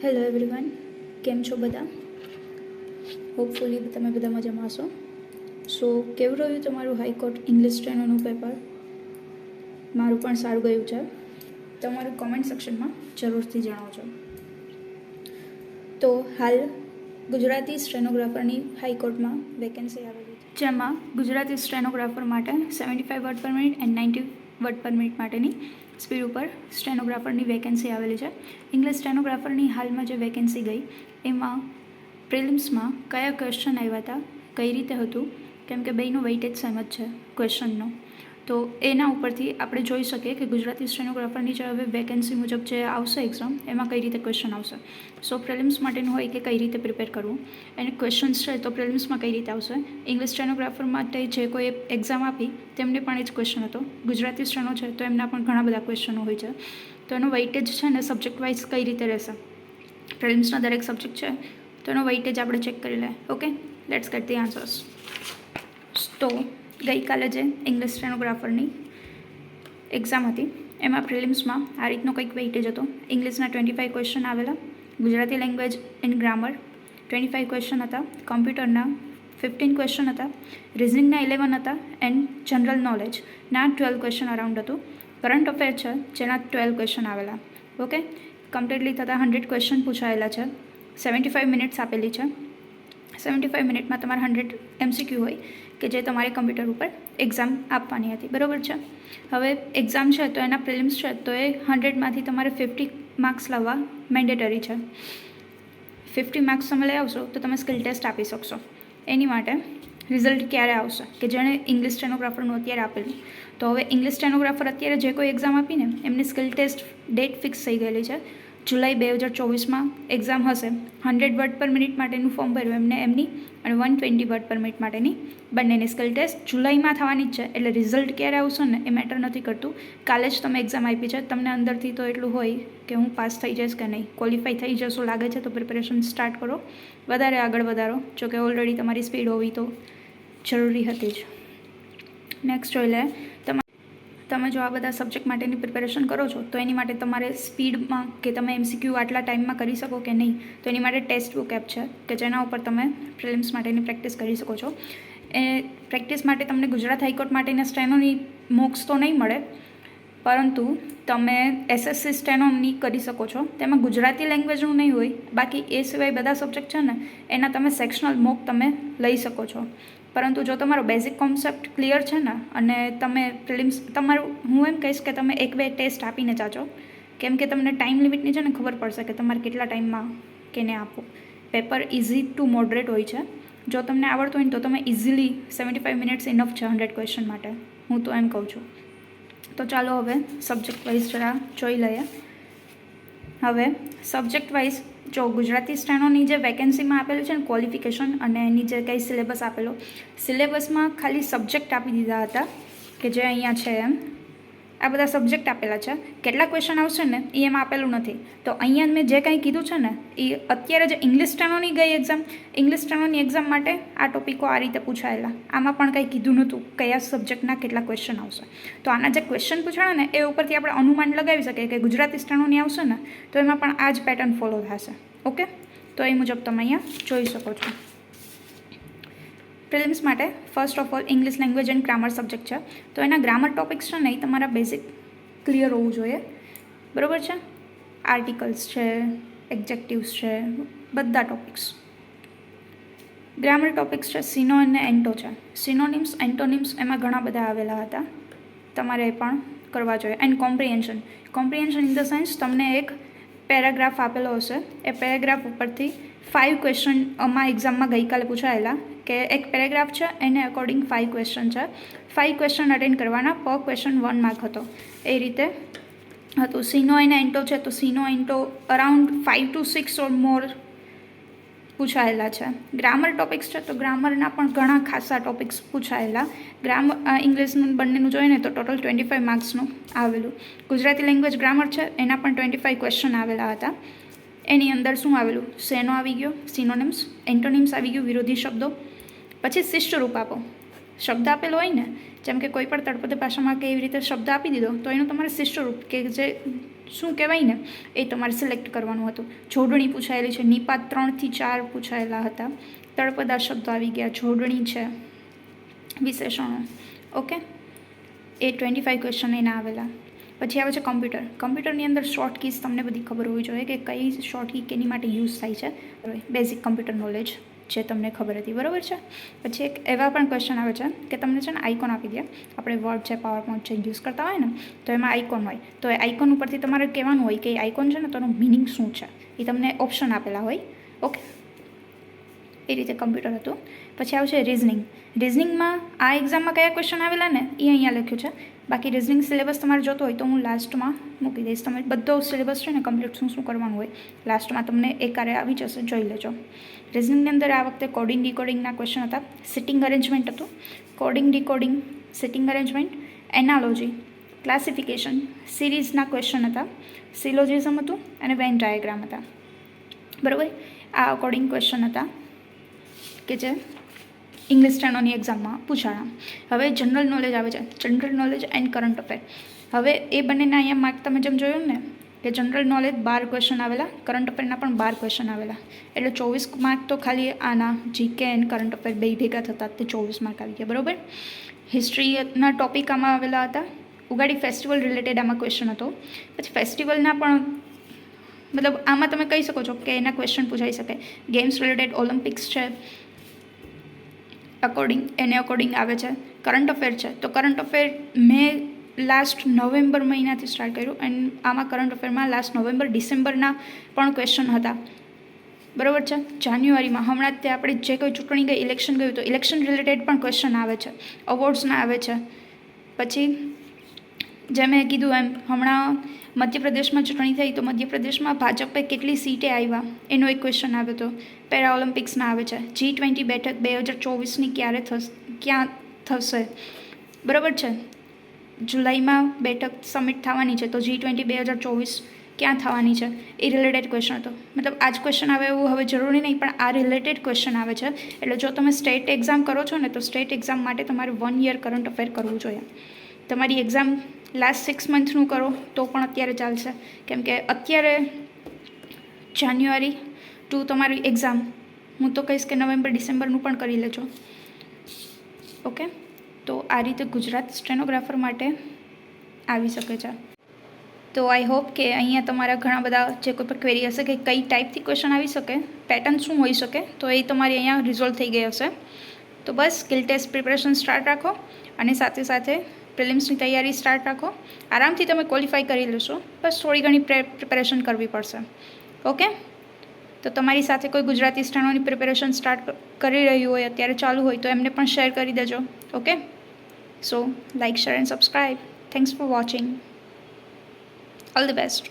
Hello everyone, કેમ છો બધા? હોપફુલી તમે બધા મજામાં હશો. સો કેવું રહ્યું તમારું હાઈકોર્ટ ઇંગ્લિશ સ્ટેનોનું પેપર? મારું પણ સારું ગયું છે. તમારું કોમેન્ટ સેક્શનમાં જરૂરથી જણાવજો. તો હાલ ગુજરાતી સ્ટેનોગ્રાફરની હાઈકોર્ટમાં વેકેન્સી આવેલી છે, જેમાં ગુજરાતી સ્ટેનોગ્રાફર માટે 75 વર્ડ પર મિનિટ એન્ડ 90 વર્ડ પર મિનિટ માટેની સ્પીડ ઉપર સ્ટેનોગ્રાફરની વેકેન્સી આવેલી છે. ઇંગ્લિશ સ્ટેનોગ્રાફરની હાલમાં જે વેકેન્સી ગઈ એમાં પ્રિલિમ્સમાં કયા ક્વેશ્ચન આવ્યા હતા, કઈ રીતે હતું, કેમ કે બેયનું વેઇટેજ સેમ જ છે ક્વેશ્ચનનો. તો એના ઉપરથી આપણે જોઈ શકીએ કે ગુજરાતી સ્ટેનોગ્રાફરની જે હવે વેકેન્સી મુજબ જે આવશે એક્ઝામ એમાં કઈ રીતે ક્વેશ્ચન આવશે. સો પ્રિલિમ્સ માટેનું હોય કે કઈ રીતે પ્રિપેર કરવું, અને ક્વેશ્ચન્સ છે તો પ્રિલિમ્સમાં કઈ રીતે આવશે. ઇંગ્લિશ સ્ટેનોગ્રાફર માટે જે કોઈ એક્ઝામ આપી તેમને પણ એ જ ક્વેશ્ચન હતો. ગુજરાતી સ્ટેનો છે તો એમના પણ ઘણા બધા ક્વેશ્ચનો હોય છે. તો એનો વેઇટેજ છે ને સબ્જેક્ટ વાઇઝ કઈ રીતે રહેશે. પ્રિલિમ્સના દરેક સબ્જેક્ટ છે તો એનો વેઇટેજ આપણે ચેક કરી લે. Okay, let's gate the answers. તો ગઈકાલે જે ઇંગ્લિશ સ્ટેનોગ્રાફરની એક્ઝામ હતી એમાં પ્રિલિમ્સમાં આ રીતનો કંઈક વેઇટેજ હતો. ઇંગ્લિશના 25 ક્વેશ્ચન આવેલા, Gujarati language and grammar 25 question હતા, કોમ્પ્યુટરના 15 ક્વેશ્ચન હતા, રિઝનિંગના 11 હતા એન્ડ જનરલ નોલેજના 12 ક્વેશ્ચન અરાઉન્ડ હતું. કરંટ અફેર છે જેના 12 ક્વેશ્ચન આવેલા. ઓકે, કમ્પ્લીટલી થતાં 100 ક્વેશ્ચન પૂછાયેલા છે. 75 મિનિટ્સ આપેલી છે. 75 મિનિટમાં તમારે 100 MCQ હોય કે જે તમારે કમ્પ્યુટર ઉપર એક્ઝામ આપવાની હતી. બરાબર છે. હવે એક્ઝામ છે તો એના પ્રિલિમ્સ છે તો એ 100માંથી તમારે 50 માર્ક્સ લાવવા મેન્ડેટરી છે. 50 માર્ક્સ તમે લઈ આવશો તો તમે સ્કિલ ટેસ્ટ આપી શકશો. એની માટે રિઝલ્ટ ક્યારે આવશે કે જેણે ઇંગ્લિશ સ્ટેનોગ્રાફરનું અત્યારે આપેલું. તો હવે ઇંગ્લિશ સ્ટેનોગ્રાફર અત્યારે જે કોઈ એક્ઝામ આપીને એમની સ્કિલ ટેસ્ટ ડેટ ફિક્સ થઈ ગયેલી છે. જુલાઈ 2024માં એક્ઝામ હશે. 100 વર્ડ પર મિનિટ માટેનું ફોર્મ ભર્યું એમને એમની, અને 120 વર્ડ પર મિનિટ માટેની બંનેની સ્કિલ ટેસ્ટ જુલાઈમાં થવાની જ છે. એટલે રિઝલ્ટ ક્યારે આવશે ને એ મેટર નથી કરતું. કાલે જ તમે એક્ઝામ આપી છે, તમને અંદરથી તો એટલું હોય કે હું પાસ થઈ જઈશ કે નહીં, ક્વોલિફાઈ થઈ જશો લાગે છે, તો પ્રિપેરેશન સ્ટાર્ટ કરો, વધારે આગળ વધારો. જોકે ઓલરેડી તમારી સ્પીડ હોવી તો જરૂરી હતી જ. નેક્સ્ટ જોઈ લે. તમે જો આ બધા સબ્જેક્ટ માટેની પ્રિપેરેશન કરો છો તો એની માટે તમારે સ્પીડમાં કે તમે MCQ આટલા ટાઈમમાં કરી શકો કે નહીં, તો એની માટે ટેક્સ્ટ બુક એપ છે કે જેના ઉપર તમે પ્રિલિમ્સ માટેની પ્રેક્ટિસ કરી શકો છો. એ પ્રેક્ટિસ માટે તમને ગુજરાત હાઈકોર્ટ માટેના સ્ટેનોની મોક્સ તો નહીં મળે, પરંતુ તમે SSC સ્ટેનોની કરી શકો છો. તેમાં ગુજરાતી લેંગ્વેજનું નહીં હોય, બાકી એ સિવાય બધા સબ્જેક્ટ છે ને એના તમે સેક્શનલ મોક તમે લઈ શકો છો. પરંતુ જો તમારો બેઝિક કોન્સેપ્ટ ક્લિયર છે ને અને તમે પ્રિલિમ્સ તમારું, હું એમ કહીશ કે તમે 1-2 ટેસ્ટ આપીને જાજો, કેમ કે તમને ટાઈમ લિમિટની છે ને ખબર પડશે કે તમારે કેટલા ટાઈમમાં કેને આપવું. પેપર ઇઝી ટુ મોડરેટ હોય છે. જો તમને આવડતું હોય ને તો તમે ઇઝીલી 75 મિનિટ્સ ઇનફ છે 100 ક્વેશ્ચન માટે, હું તો એમ કહું છું. તો ચાલો હવે સબ્જેક્ટ વાઇઝ જરા જોઈ લઈએ. હવે સબ્જેક્ટ વાઇઝ જો ગુજરાતી સ્ટેનોની જે વેકેન્સીમાં આપેલું છે ને ક્વોલિફિકેશન અને એની જે કંઈ સિલેબસ આપેલો, સિલેબસમાં ખાલી સબ્જેક્ટ આપી દીધા હતા કે જે અહીંયા છે એમ આ બધા સબ્જેક્ટ આપેલા છે. કેટલા ક્વેશ્ચન આવશે ને એ એમાં આપેલું નથી. તો અહીંયા મેં જે કંઈ કીધું છે ને એ અત્યારે જે ઇંગ્લિશ સ્ટેનોની ગઈ એક્ઝામ, ઇંગ્લિશ સ્ટેનોની એક્ઝામ માટે આ ટોપિકો આ રીતે પૂછાયેલા. આમાં પણ કંઈ કીધું નહોતું કયા સબ્જેક્ટના કેટલા ક્વેશ્ચન આવશે. તો આના જે ક્વેશ્ચન પૂછાણા ને એ ઉપરથી આપણે અનુમાન લગાવી શકીએ કે ગુજરાતી સ્ટેનોની આવશે ને તો એમાં પણ આ જ પેટર્ન ફોલો થશે. ઓકે, તો એ મુજબ તમે અહીંયા જોઈ શકો છો. પ્રિલિમ્સ માટે first of all English language and grammar subject છે. તો એના ગ્રામર ટોપિક્સ છે ને એ તમારા બેઝિક ક્લિયર હોવું જોઈએ. બરાબર છે. આર્ટિકલ્સ છે, એક્જેક્ટિવ્સ છે, બધા ટોપિક્સ. ગ્રામર ટોપિક્સ છે, સિનો અને એન્ટો છે. સિનોનિમ્સ, એન્ટોનિમ્સ એમાં ઘણા બધા આવેલા હતા, તમારે એ પણ કરવા જોઈએ. And comprehension. Comprehension in the sense તમને એક પેરેગ્રાફ આપેલો હશે, એ પેરેગ્રાફ ઉપરથી 5 ક્વેશ્ચન આમાં એક્ઝામમાં ગઈકાલે પૂછાયેલા કે એક પેરેગ્રાફ છે એને અકોર્ડિંગ 5 ક્વેશ્ચન છે. 5 ક્વેશ્ચન અટેન્ડ કરવાના, પર ક્વેશ્ચન 1 માર્ક હતો. એ રીતે હતું. સિનો અને એન્ટો છે તો સિનો એન્ટો અરાઉન્ડ 5 to 6 ઓર મોર પૂછાયેલા છે. ગ્રામર ટોપિક્સ છે તો ગ્રામરના પણ ઘણા ખાસા ટોપિક્સ પૂછાયેલા. ગ્રામર ઇંગ્લિશનું બંનેનું જોઈએ ને તો ટોટલ 25 માર્ક્સનું આવેલું. ગુજરાતી લેંગ્વેજ ગ્રામર છે એના પણ 25 ક્વેશ્ચન આવેલા હતા. એની અંદર શું આવેલું, સેનો આવી ગયો, સિનોનિમ્સ, એન્ટોનિમ્સ આવી ગયું, વિરોધી શબ્દો, પછી શિષ્ટરૂપ આપો. શબ્દ આપેલો હોય ને, જેમ કે કોઈ પણ તળપદી ભાષામાં કે એવી રીતે શબ્દ આપી દીધો તો એનું તમારે શિષ્ટરૂપ કે જે શું કહેવાય ને એ તમારે સિલેક્ટ કરવાનું હતું. જોડણી પૂછાયેલી છે, નિપાત 3 થી 4 પૂછાયેલા હતા, તળપદા શબ્દો આવી ગયા, જોડણી છે, વિશેષણો. ઓકે, એ 25 ક્વેશ્ચન એના આવેલા. પછી આવે છે કમ્પ્યુટર. કમ્પ્યુટરની અંદર શોર્ટ કીઝ તમને બધી ખબર હોવી જોઈએ કે કઈ શોર્ટ કી કેની માટે યુઝ થાય છે. બેઝિક કમ્પ્યુટર નોલેજ જે તમને ખબર હતી, બરાબર છે. પછી એક એવા પણ ક્વેશ્ચન આવે છે કે તમને છે ને આઇકોન આપી દે, આપણે વર્ડ છે, પાવર પોઈન્ટ છે યુઝ કરતા હોય ને, તો એમાં આઇકોન હોય, તો એ આઇકોન ઉપરથી તમારે કહેવાનું હોય કે એ આઇકોન છે ને તો એનું મિનિંગ શું છે, એ તમને ઓપ્શન આપેલા હોય. ઓકે, એ રીતે કમ્પ્યુટર હતું. પછી આવશે રિઝનિંગ. રિઝનિંગમાં આ એક્ઝામમાં કયા ક્વેશ્ચન આવેલા ને એ અહીંયા લખ્યું છે. બાકી રિઝનિંગ સિલેબસ તમારે જોતો હોય તો હું લાસ્ટમાં મૂકી દઈશ. તમે બધો સિલેબસ છે ને કમ્પ્લીટ શું કરવાનું હોય લાસ્ટમાં તમને એકારે આવી જશે, જોઈ લેજો. રિઝનિંગની અંદર આ વખતે કોડિંગ ડીકોડિંગના ક્વેશ્ચન હતા. સિટિંગ અરેન્જમેન્ટ હતું, coding decoding, sitting arrangement, analogy, classification, સિરીઝના ક્વેશ્ચન હતા, સિલોજિઝમ હતું અને વેન ડાયાગ્રામ હતા. બરાબર, આ અકોર્ડિંગ ક્વેશ્ચન હતા કે જે ઇંગ્લિશ સ્ટેનોની એક્ઝામમાં પૂછાણા. હવે જનરલ નોલેજ આવે છે, general knowledge end current affair. હવે એ બંનેના અહીંયા માર્ક તમે જેમ જોયું ને કે જનરલ નોલેજ 12 ક્વેશ્ચન આવેલા, કરંટ અફેરના પણ 12 ક્વેશ્ચન આવેલા, એટલે 24 માર્ક તો ખાલી આના જીકે એન્ડ કરંટ અફેર બે ભેગા થતા તે 24 માર્ક આવી ગયા. બરાબર. હિસ્ટ્રીના ટોપિક આમાં આવેલા હતા. ઉગાડી ફેસ્ટિવલ રિલેટેડ આમાં ક્વેશ્ચન હતો. પછી ફેસ્ટિવલના પણ મતલબ આમાં તમે કહી શકો છો કે એના ક્વેશ્ચન પૂછાઈ શકે. ગેમ્સ રિલેટેડ ઓલિમ્પિક્સ છે, એને અકોર્ડિંગ આવે છે. કરંટ અફેર છે તો કરંટ અફેર મેં લાસ્ટ નવેમ્બર મહિનાથી સ્ટાર્ટ કર્યું એન્ડ આમાં કરંટ અફેરમાં લાસ્ટ નવેમ્બર ડિસેમ્બરના પણ ક્વેશ્ચન હતા. બરાબર છે. જાન્યુઆરીમાં હમણાં તે આપણે જે કોઈ ચૂંટણી ગઈ, ઇલેક્શન ગયું તો ઇલેક્શન રિલેટેડ પણ ક્વેશ્ચન આવે છે, અવોર્ડ્સના આવે છે. પછી જેમ મેં કીધું એમ હમણાં મધ્યપ્રદેશમાં ચૂંટણી થઈ તો મધ્યપ્રદેશમાં ભાજપે કેટલી સીટે આવ્યા એનો એક ક્વેશ્ચન આવ્યો હતો. પેરા ઓલિમ્પિક્સના આવે છે. G20 બેઠક 2024ની ક્યાં થશે? બરાબર છે. જુલાઈમાં બેઠક સમિટ થવાની છે તો G20 2024 ક્યાં થવાની છે એ રિલેટેડ ક્વેશ્ચન હતો. મતલબ આ જ ક્વેશ્ચન આવે એવું હવે જરૂરી નહીં, પણ આ રિલેટેડ ક્વેશ્ચન આવે છે. એટલે જો તમે સ્ટેટ એક્ઝામ કરો છો ને તો સ્ટેટ એક્ઝામ માટે તમારે 1 યર કરંટ અફેર કરવું જોઈએ. તમારી એક્ઝામ લાસ્ટ 6 મંથનું કરો તો પણ અત્યારે ચાલશે, કેમ કે અત્યારે જાન્યુઆરી ટુ તમારી એક્ઝામ, હું તો કહીશ કે નવેમ્બર ડિસેમ્બરનું પણ કરી લેજો. ઓકે, તો આ રીતે ગુજરાત સ્ટેનોગ્રાફર માટે આવી શકે છે. તો આઈ હોપ કે અહીંયા તમારા ઘણા બધા જે કોઈ પણ ક્વેરી હશે કે કઈ ટાઈપથી ક્વેશ્ચન આવી શકે, પેટર્ન શું હોઈ શકે, તો એ તમારી અહીંયા રિઝોલ્વ થઈ ગઈ હશે. તો બસ સ્કિલ ટેસ્ટ પ્રિપરેશન સ્ટાર્ટ રાખો અને સાથે સાથે પ્રિલિમ્સની તૈયારી સ્ટાર્ટ રાખો. આરામથી તમે ક્વોલિફાય કરી લેશો, બસ થોડી ઘણી પ્રિપેરેશન કરવી પડશે. ઓકે, તો તમારી સાથે કોઈ ગુજરાતી સ્ટેનોની પ્રિપેરેશન સ્ટાર્ટ કરી રહ્યું હોય, અત્યારે ચાલુ હોય તો એમને પણ શેર કરી દેજો. Okay, so like, share and subscribe. Thanks for watching. All the best.